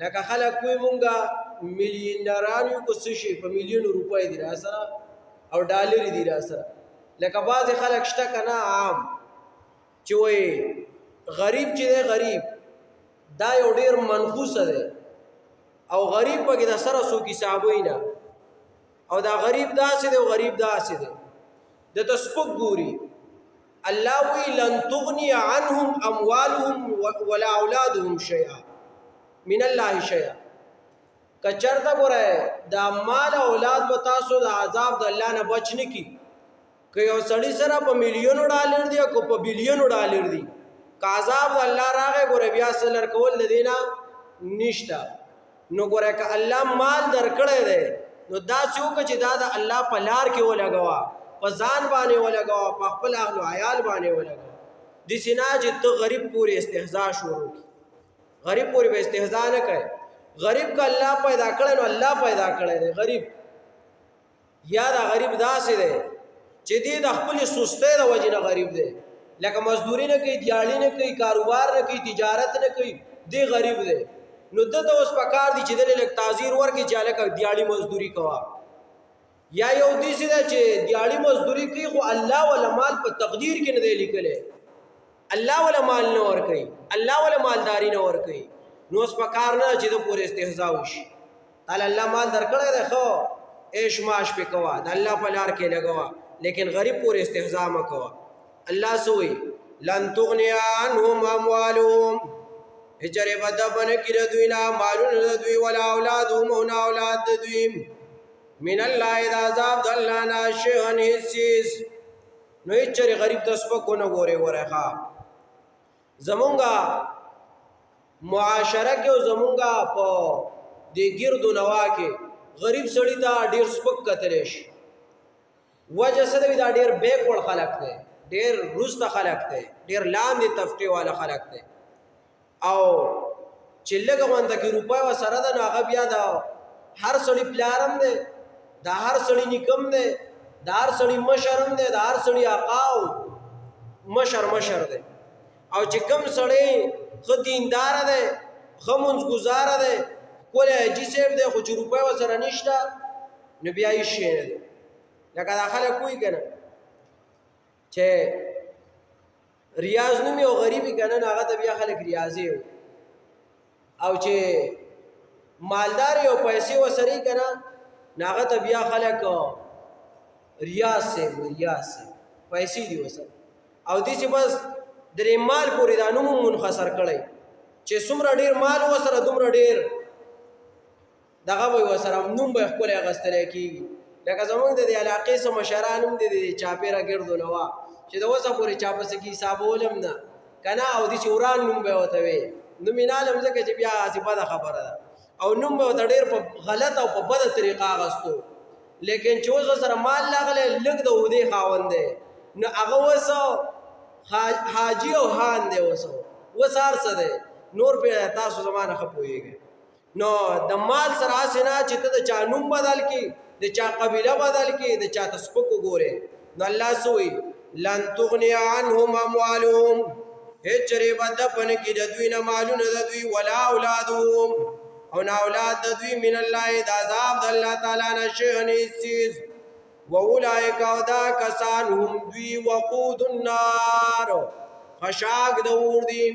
لکه خلک کوی مونږه میلیونران یو که څه شي په میلیونو روپۍ دي را سره او ډالرې دي را سره. لکه بعضې خلک شته که نه عام چې وایي غریب چې دی غریب دا یو ډېر منحوسه دی او غریب پکې د سره څوک حسابوي نه او دا غریب داسې دی او غریب داسې دی د ته سپک ګوري. الله وی لن تغني عنهم اموالهم ولا اولادهم شيئا من الله شيئا. کچرته ګوره دا مال اولاد به تاسو د عذاب د الله نه بچ نه کي. که یو سړي سره په میلیونو ډالر دی او په بیلیونو ډالر دی که عذاب د الله راغی ګوره بیا څه لرکول د دې نه نشته. نو ګوره که الله مال درکړی دی نو داسې وکړه چې دا د الله په لار کې ولګوه، په ځان باندې ولګوه، په خپل اهل و عیال باندې ولګوه. داسې نه چې ته غریب پورې استهزا شروع کړي. غریب پورې به استهزا نه کوي. غریب که الله پیدا کړی نو الله پیدا کړی دی غریب. یا دا غریب داسې دی چې دې د خپلې سستۍ د وجې نه غریب دی. لکه مزدوري نه کوي، دیاړي نه کوي، کاروبار نه کوي، تجارت نه کوي، دی غریب دی. نو ده ته اوس پکار دی چې دلې لږ تعذیر ورکړي چې هلکه دیاړي مزدوري کوه. یا یو داسې ده چې دیاړي مزدوري کوي خو الله وله مال په تقدیر کې نه دی لیکلی، الله وله مال نه ورکوي، الله وله مالداري نه ورکوي. نو اوس پکار نه چې ده پورې استهزا وشي. تعالی الله مال درکړی دی ښه عیش معاش پې کوه، د الله په لار کې لګوه، لیکن غریب پورې استهزا مه کوه. الله څه وایي لن تغني عنهم اموالهم هجرې به دبه نه کړي د دوی نه مالونه د دوی ولا اولادهم او نه اولاد د دوی من الله د عذاب د الله نه شیئا هېڅ څیز. نو هېڅ چېرې غریب ته سپک ونه ګورې وری ښه. زمونږه معاشره کې او زمونږه په دې ګرد و نوا کې غریب سړي ته ډېر سپک کتلی شي. وجه څه دی دا ډېر بیکورډ خلک دی، ډېر وروسته خلک دی، ډېر لاندې طبقې والا خلک دی. او چې لږه غونده کې روپۍ ورسره ده نو هغه بیا د هر سړي پلار هم دی، د هر سړي نیکه هم دی، د هر سړي مشر هم دی، د هر سړي آقا او مشر دی. او چې کوم سړی ښه دینداره دی، ښه منځګزاره دی، ښکلی حاجي صاحب دی، خو چې روپۍ ورسره نشته نو بیا هېڅ شی نه دی. لکه دا خلک وایي که نه چې ریاض نوم یو غریبي که نه نو هغه ته بیا خلک ریاضي وایي. او چې مالدار یو پیسې ورسره که نه نو هغه ته بیا خلک ریاض صاحب ریاض صاحب پیسې دي ورسره. او داسې بس درې مال پورې دا نوم منحصر کړی چې څومره ډېر مال ورسره دومره ډېر دغه به ورسره نوم به یې ښکلی اخیستلی کېږي. لکه زمونږ د دې علاقې څه مشران هم دي د چاپېره ګرد و نوا چې د اوسه پورې چا پسې کې حسابول هم نه که نه او داسې وران نوم به یې ورته ویل. نوم یې نه علم ځکه چې بیا هسې بده خبره ده او نوم به ورته ډېر په غلط او په بده طریقه اخیستو. لیکن چې اوس ورسره مال راغلی لږ د عهدې خاوند دی نو هغه اوس حاجي او حان دی. اوس هر څه دی نور پې تاسو زما نه ښه پوهېږئ. نو د مال سره هسې نه چې ته د چا نوم بدل کړي، د چا قبیله بدل کړي، د چا ته سپک وګورې. نو الله څه وایي لن تغني عنهم اموالهم هېڅ چېرې به دفع نه کړي د دوی نه مالونه د دوی ولا اولادهم او نه اولاد د دوی من الله د عذاب د الله تعالی نه شیئا هېڅ څیز. واولئک او دا کسان هم دوی وقود النار خشاک د اور دي.